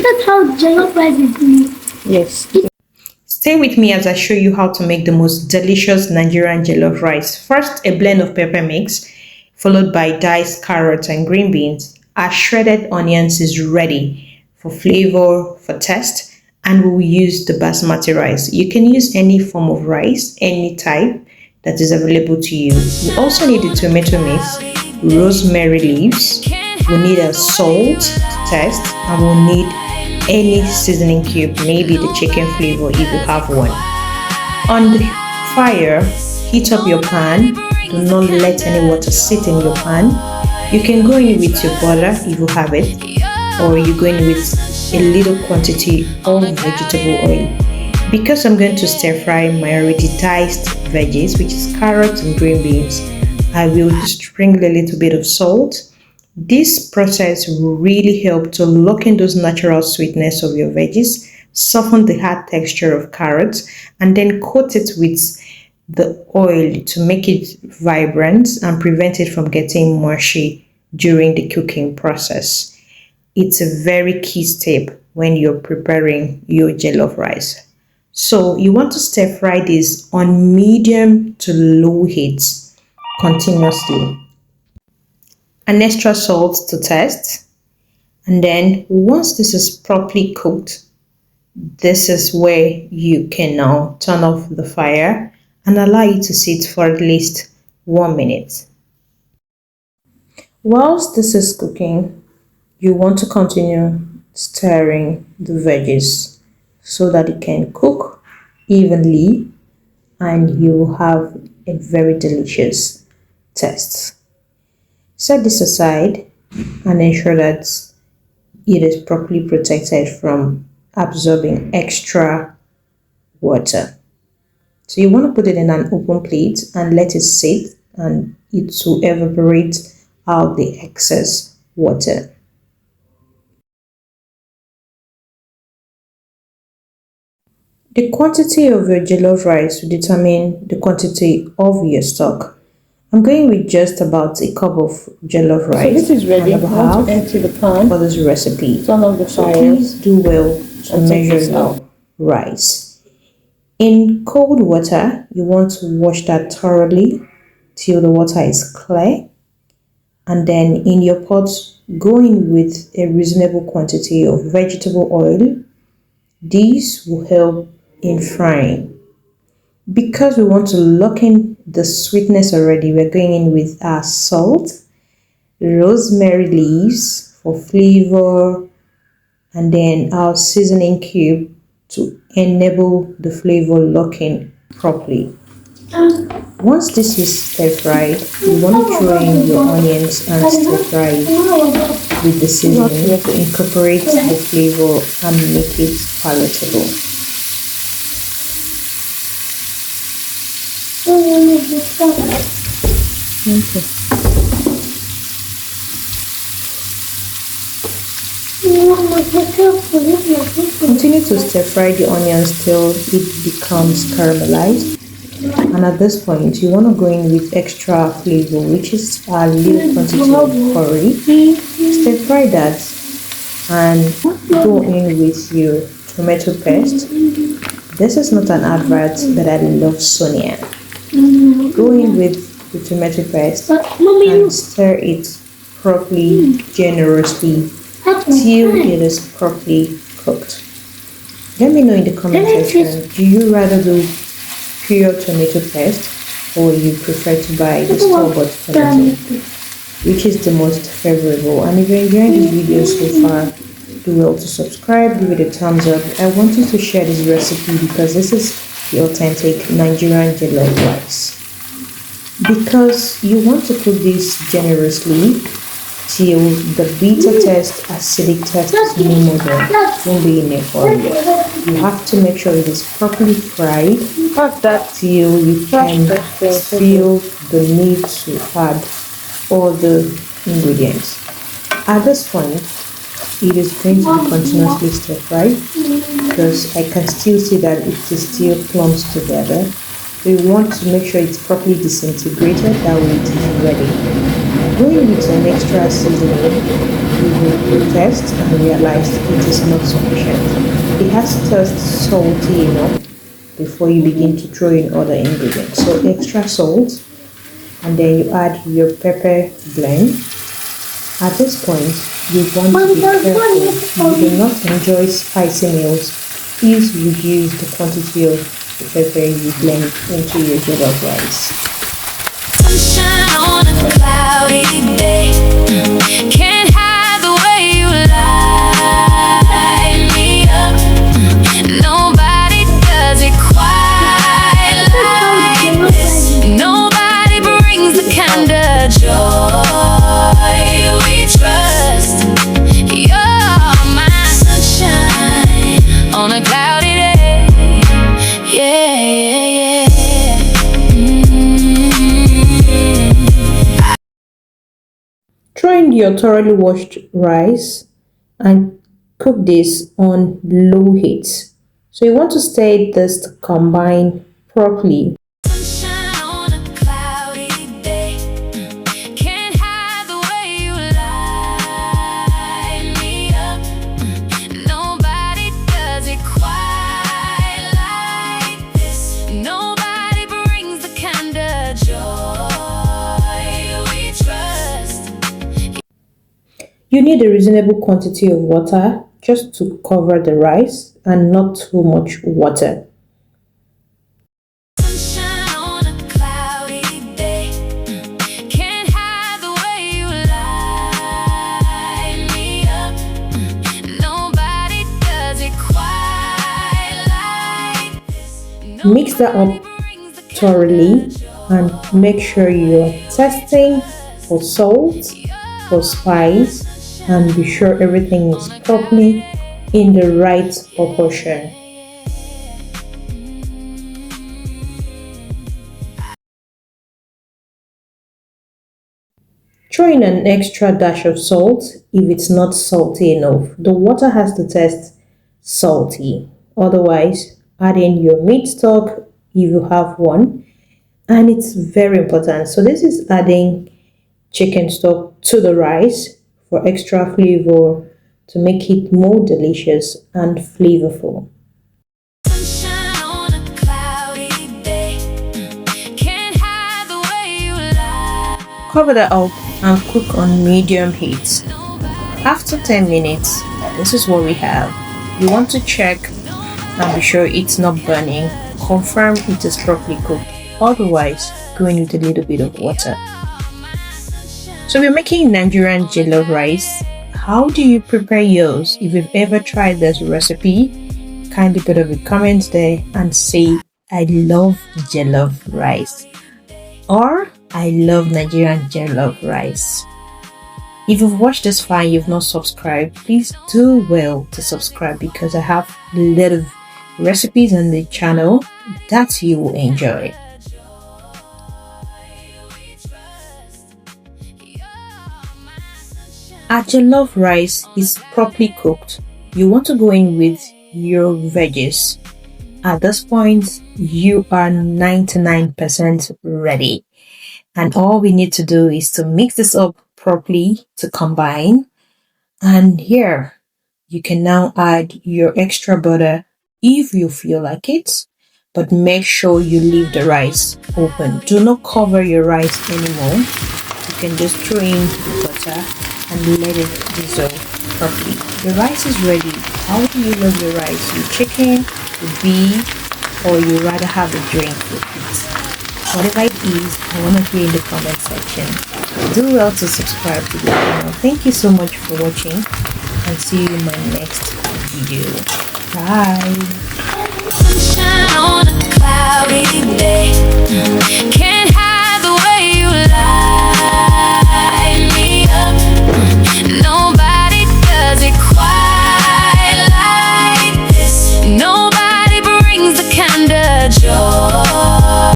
That's how jollof rice is made. Yes. Stay with me as I show you how to make the most delicious Nigerian jollof rice. First, a blend of pepper mix, followed by diced carrots and green beans. Our shredded onions is ready for flavor, for taste, and we will use the basmati rice. You can use any form of rice, any type that is available to you. We also need the tomato mix, rosemary leaves, we need a salt to taste, and we'll need any seasoning cube, maybe the chicken flavor if you have one. On the fire, heat up your pan. Do not let any water sit in your pan. You can go in with your butter if you have it, or you go in with a little quantity of vegetable oil. Because I'm going to stir fry my already diced veggies, which is carrots and green beans, I will sprinkle a little bit of salt. This process will really help to lock in those natural sweetness of your veggies, soften the hard texture of carrots, and then coat it with the oil to make it vibrant and prevent it from getting mushy during the cooking process. It's a very key step when you're preparing your jollof rice. So you want to stir fry this on medium to low heat continuously. An extra salt to taste, and then once this is properly cooked, this is where you can now turn off the fire and allow it to sit for at least 1 minute. Whilst this is cooking, you want to continue stirring the veggies so that it can cook evenly and you have a very delicious taste. Set this aside and ensure that it is properly protected from absorbing extra water. So you want to put it in an open plate and let it sit, and it will evaporate out the excess water. The quantity of your jollof rice will determine the quantity of your stock. I'm going with just about a cup of jollof rice. So this is ready. And I want to empty the pan for this recipe. Turn off the fire. Please do well to measure your rice. In cold water, you want to wash that thoroughly till the water is clear. And then in your pot, go in with a reasonable quantity of vegetable oil. These will help in frying. Because we want to lock in the sweetness already, we're going in with our salt, rosemary leaves for flavor, and then our seasoning cube to enable the flavor locking properly. Once this is stir fried, you want to throw in your onions and stir fry with the seasoning to incorporate the flavor and make it palatable. Okay. Continue to stir fry the onions till it becomes caramelized, and at this point you want to go in with extra flavor, which is a little quantity of curry. Stir fry that and go in with your tomato paste. This is not an advert, but I love Sonia. Go in with the tomato paste and stir it properly, generously, till it is properly cooked. Let me know in the comment section, do you rather do pure tomato paste or you prefer to buy the store-bought tomato? Which is the most favorable? And if you're enjoying this video so far, do well to subscribe, give it a thumbs up. I want you to share this recipe because this is the authentic Nigerian jollof rice. Because you want to cook this generously till the bitter taste, acidic taste is no more there, won't be in it for you. You have to make sure it is properly fried till you can feel the need to add all the ingredients. At this point, it is going to be continuously stir fried because I can still see that it is still clumps together. We want to make sure it's properly disintegrated, that way it is ready. going with an extra seasoning, you will test and realize it is not sufficient. It has to taste salty enough before you begin to throw in other ingredients. So extra salt, and then you add your pepper blend. At this point, you want to be careful. You do not enjoy spicy meals. Please reduce the quantity of the pepper you blend into your jollof rice. Sunshine on a cloudy day. Can't hide the way you light me up. Nobody does it quite like this. Nobody brings the kind of joy we trust. You're my sunshine on a cloudy day. Yeah, yeah, yeah. Throw in your thoroughly washed rice and cook this on low heat. So you want to stir this to combine properly. Sunshine on a cloudy day. Can't hide the way you light me up. Nobody does it quite like this. Nobody brings the kind of joy we trust. You need a reasonable quantity of water just to cover the rice and not too much water. Sunshine on a cloudy day. Can't hide the way you light me up. Nobody does it quite like this. Mix that up thoroughly and make sure you are testing for salt, for spice, and be sure everything is properly in the right proportion. Throw in an extra dash of salt if it's not salty enough. The water has to taste salty. Otherwise, add in your meat stock if you have one. And it's very important. So this is adding chicken stock to the rice for extra flavor to make it more delicious and flavorful. Sunshine on a cloudy day. Can't hide the way you light. Cover that up and cook on medium heat. After 10 minutes, this is what we have. You want to check and be sure it's not burning. Confirm it is properly cooked. Otherwise, go in with a little bit of water. So we're making Nigerian jollof rice. How do you prepare yours? If you've ever tried this recipe, kindly put up a comment there and say, I love jollof rice, or I love Nigerian jollof rice. If you've watched this far and you've not subscribed, please do well to subscribe because I have a lot of recipes on the channel that you will enjoy. Our jollof rice is properly cooked. You want to go in with your veggies. At this point, you are 99% ready. And all we need to do is to mix this up properly to combine. And here, you can now add your extra butter if you feel like it. But make sure you leave the rice open. Do not cover your rice anymore. You can just throw in the butter and let it dissolve properly. The rice is ready. How do you love your rice? With chicken, with beef, or you rather have a drink with it? Whatever it is, I want to hear in the comment section. Do well to subscribe to the channel. Thank you so much for watching and see you in my next video. Bye.